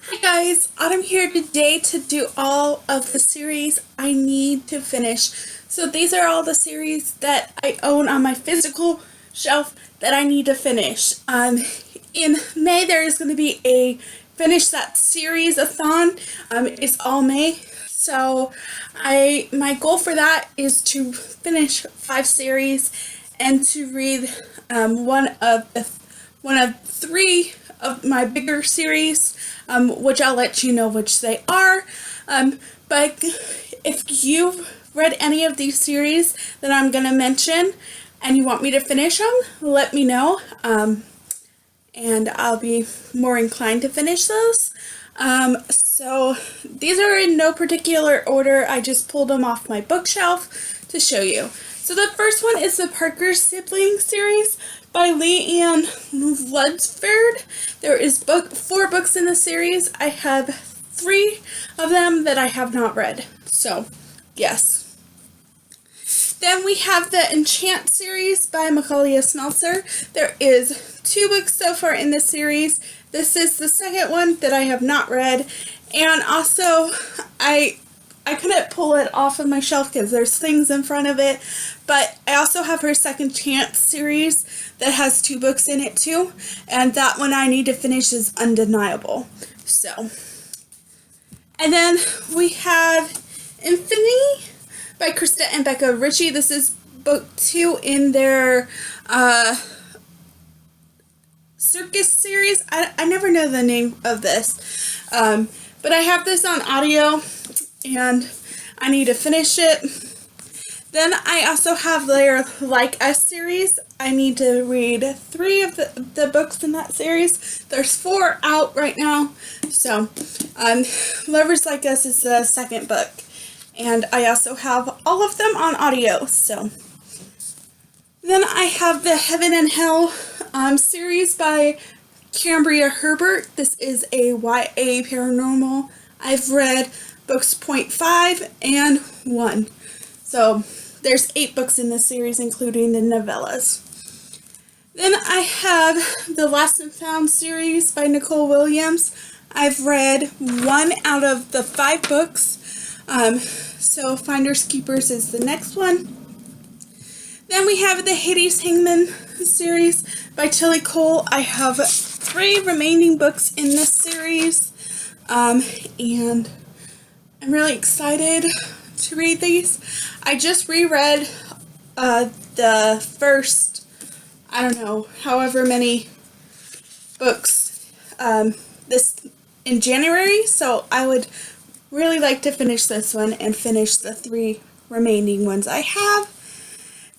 Hi guys, Autumn here today to do all of the series I need to finish. So these are all the series that I own on my physical shelf that I need to finish. In May there is going to be a finish that series-a-thon. It's all May. So my goal for that is to finish 5 series and to read one of 3 of my bigger series, which I'll let you know which they are. But if you've read any of these series that I'm going to mention and you want me to finish them, let me know. And I'll be more inclined to finish those. So these are in no particular order. I just pulled them off my bookshelf to show you. So the first one is the Parker Sibling series by Leigh Ann Lunsford. There is 4 books in the series. I have 3 of them that I have not read. So, yes. Then we have the Enchant series by Macaulay Smeltzer. There is 2 books so far in this series. This is the second one that I have not read. And also, I couldn't pull it off of my shelf because there's things in front of it. But I also have her Second Chance series that has 2 books in it too. And that one I need to finish is Undeniable. So. And then we have Infinity by Krista and Becca Ritchie. This is book 2 in their circus series. I never know the name of this. But I have this on audio and I need to finish it. Then I also have their Like Us series. I need to read 3 of the books in that series. There's 4 out right now. So, Lovers Like Us is the second book. And I also have all of them on audio. So, then I have the Heaven and Hell series by Cambria Herbert. This is a YA paranormal. I've read books 0.5 and 1. So there's 8 books in this series, including the novellas. Then I have the Lost and Found series by Nicole Williams. I've read 1 out of the 5 books. So Finders Keepers is the next one. Then we have the Hades Hangman series by Tilly Cole. I have 3 remaining books in this series. And I'm really excited to read these. I just reread the first, I don't know, however many books this in January, so I would really like to finish this one and finish the 3 remaining ones I have.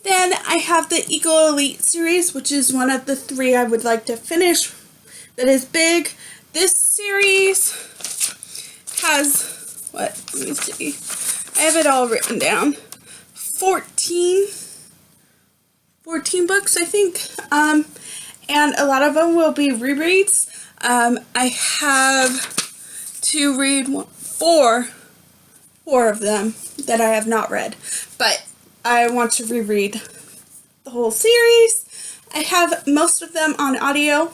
Then I have the Eagle Elite series, which is one of the 3 I would like to finish that is big. This series has, let me see, I have it all written down, 14 books, I think, and a lot of them will be rereads. I have to read 4 of them that I have not read, but I want to reread the whole series. I have most of them on audio.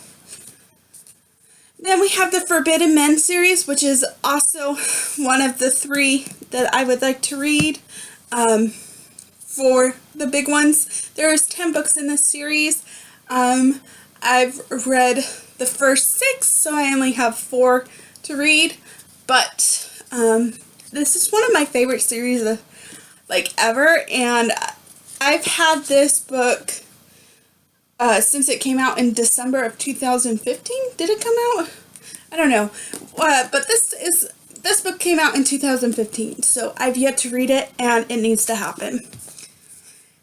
Then we have the Forbidden Men series, which is also one of the 3 that I would like to read for the big ones. There's 10 books in this series. I've read the first 6, so I only have 4 to read. But this is one of my favorite series ever, and I've had this book since it came out in December of 2015. Did it come out? I don't know. But this book came out in 2015, so I've yet to read it, and it needs to happen.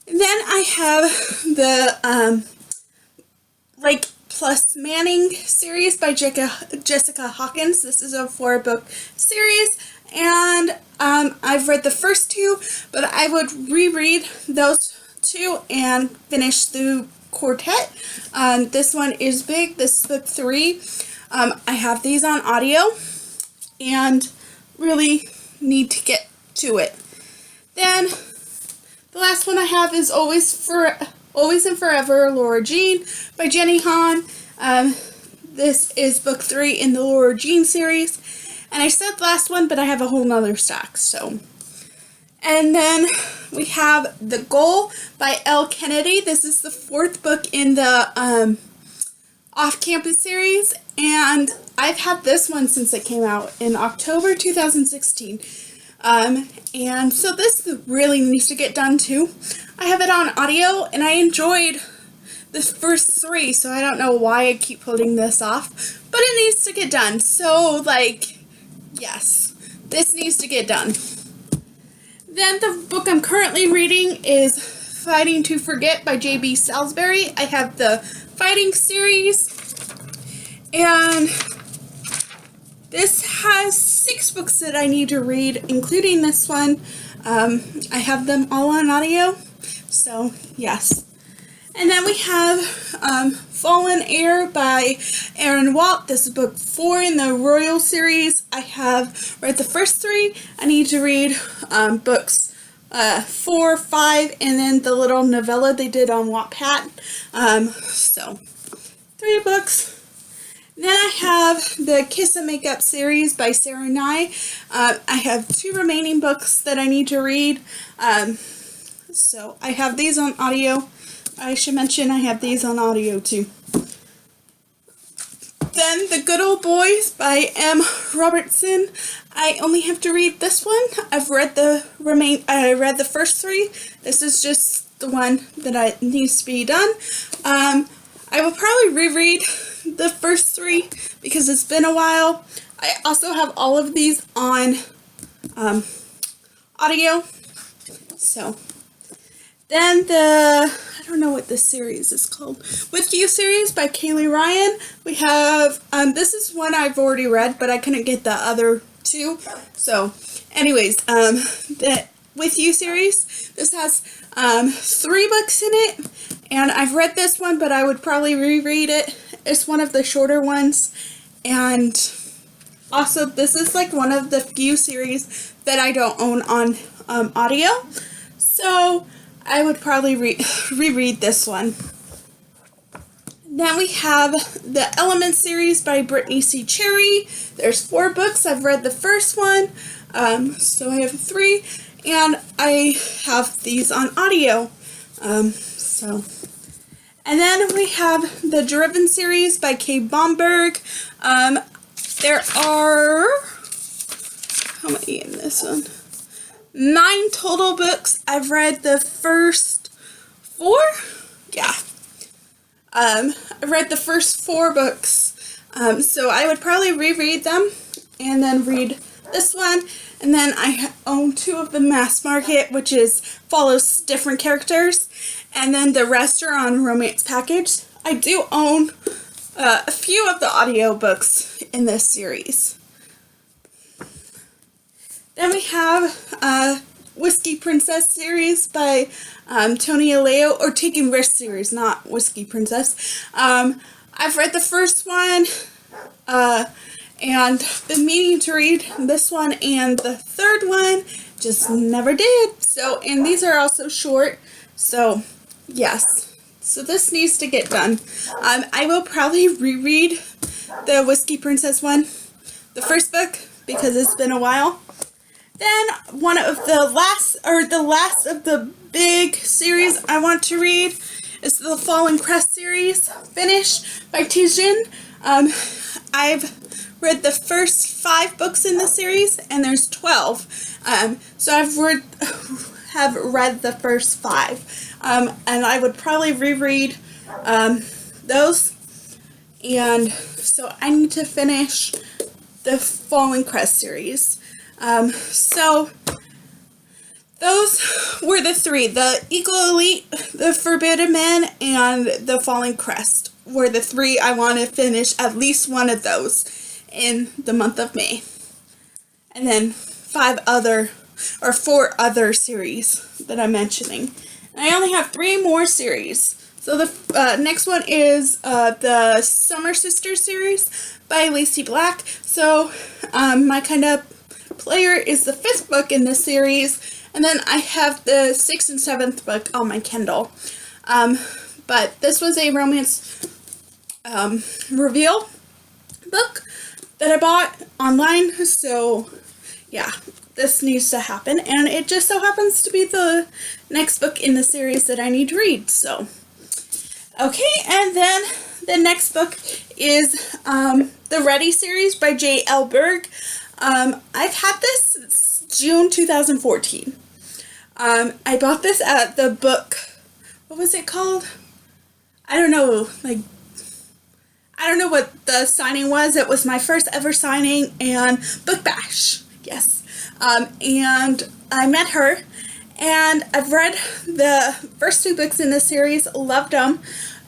And then I have the Lake Plus Manning series by Jessica Hawkins. This is a 4-book series, and I've read the first 2, but I would reread those 2 and finish the quartet. This one is big. This is book 3. I have these on audio and really need to get to it. Then the last one I have is Always and Forever, Laura Jean by Jenny Han. This is book 3 in the Laura Jean series. And I said last one, but I have a whole nother stack, so. And then we have The Goal by Elle Kennedy. This is the 4th book in the Off-Campus series, and I've had this one since it came out in October 2016. And so this really needs to get done too. I have it on audio, and I enjoyed the first 3, so I don't know why I keep putting this off, but it needs to get done. So, like, yes, this needs to get done. Then the book I'm currently reading is Fighting to Forget by J.B. Salisbury. I have the Fighting series, and this has 6 books that I need to read, including this one. I have them all on audio, so yes. And then we have Fallen Heir by Aaron Walt. This is book 4 in the Royal series. I have read the first 3. I need to read books 4, 5, and then the little novella they did on Wattpad. So 3 books. Then I have the Kiss and Makeup series by Sarah Nye. I have 2 remaining books that I need to read. So I have these on audio. I should mention I have these on audio too. Then The Good Old Boys by M. Robertson. I only have to read this one. I read the first 3. This is just the one that needs to be done. I will probably reread the first 3 because it's been a while. I also have all of these on audio. So then I don't know what this series is called. With You series by Kaylee Ryan. We have, this is one I've already read, but I couldn't get the other 2. So, anyways, the With You series, this has 3 books in it, and I've read this one, but I would probably reread it. It's one of the shorter ones, and also this is like one of the few series that I don't own on audio, so I would probably reread this one. Then we have the Element series by Brittany C. Cherry. There's 4 books. I've read the first one, so I have 3, and I have these on audio. And then we have the Driven series by Kay Bomberg. There are, how many in this one? 9 total books. I've read the first 4. Yeah. I read the first 4 books. So I would probably reread them and then read this one. And then I own 2 of the Mass Market, which follows different characters. And then the rest are on Romance Package. I do own a few of the audio books in this series. Then we have Whiskey Princess series by Tony Aleo, or Taking Risks series, not Whiskey Princess. I've read the first one, and been meaning to read this one and the third one, just never did. So, and these are also short, so yes. So this needs to get done. I will probably reread the Whiskey Princess one, the first book, because it's been a while. Then one of the last of the big series I want to read is the Fallen Crest series, Finish by Tijin. I've read the first 5 books in the series, and there's 12. So I've read the first 5, and I would probably reread those. And so I need to finish the Fallen Crest series. So those were the 3. The Eagle Elite, the Forbidden Men, and the Fallen Crest were the 3 I want to finish at least one of those in the month of May. And then 4 other series that I'm mentioning. And I only have 3 more series. So the next one is the Summer Sisters series by Lacey Black. So my kind of player is the 5th book in this series, and then I have the 6th and 7th book on my Kindle. But this was a romance reveal, book that I bought online, so yeah, this needs to happen, and it just so happens to be the next book in the series that I need to read, so. Okay, and then the next book is the Ready series by J.L. Berg. I've had this since June 2014. I bought this at the book, what was it called? I don't know, I don't know what the signing was. It was my first ever signing, and Book Bash, yes. And I met her, and I've read the first 2 books in this series, loved them,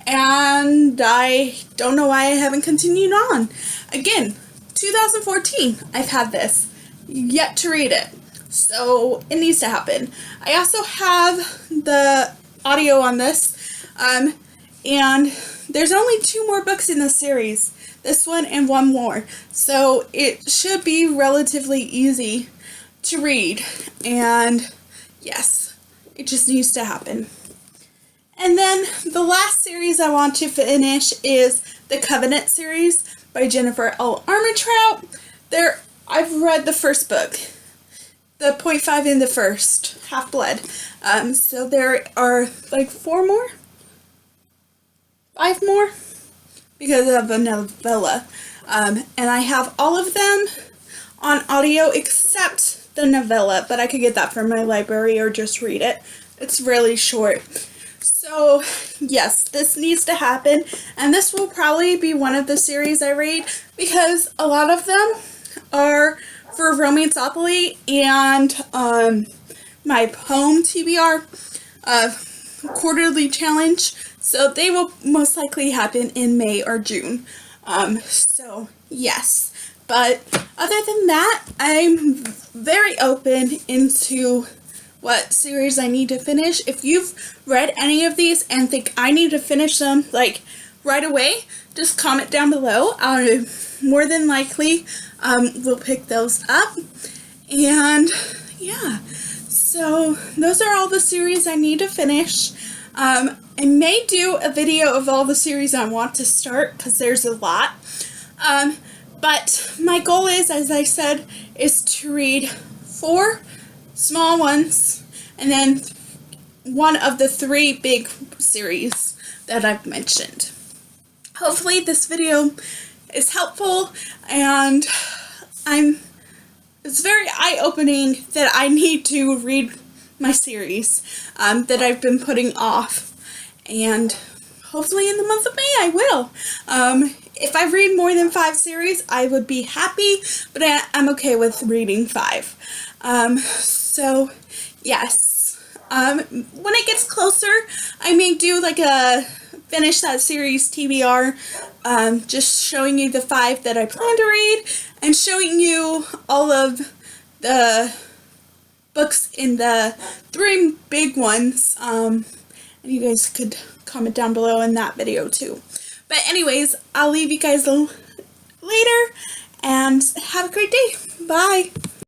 and I don't know why I haven't continued on. Again, 2014, I've had this, yet to read it, so it needs to happen. I also have the audio on this, and there's only 2 more books in the series, this one and one more, so it should be relatively easy to read, and yes, it just needs to happen. And then the last series I want to finish is the Covenant series by Jennifer L. Armentrout. I've read the first book, the 0.5 in the first, Half-Blood. So there are like 4 more? 5 more? Because of a novella. And I have all of them on audio except the novella, but I could get that from my library or just read it. It's really short. So, yes, this needs to happen, and this will probably be one of the series I read, because a lot of them are for Romanceopoly and my home TBR quarterly challenge, so they will most likely happen in May or June. So, yes. But other than that, I'm very open into what series I need to finish. If you've read any of these and think I need to finish them like right away, just comment down below. I'll more than likely will pick those up. And yeah, so those are all the series I need to finish. I may do a video of all the series I want to start because there's a lot. But my goal is, as I said, is to read 4 small ones, and then one of the 3 big series that I've mentioned. Hopefully this video is helpful, and it's very eye-opening that I need to read my series that I've been putting off, and hopefully in the month of May I will. If I read more than 5 series, I would be happy, but I'm okay with reading 5. So, yes. When it gets closer, I may do like a finish that series TBR, just showing you the 5 that I plan to read, and showing you all of the books in the 3 big ones, and you guys could comment down below in that video too. But anyways, I'll leave you guys later, and have a great day. Bye!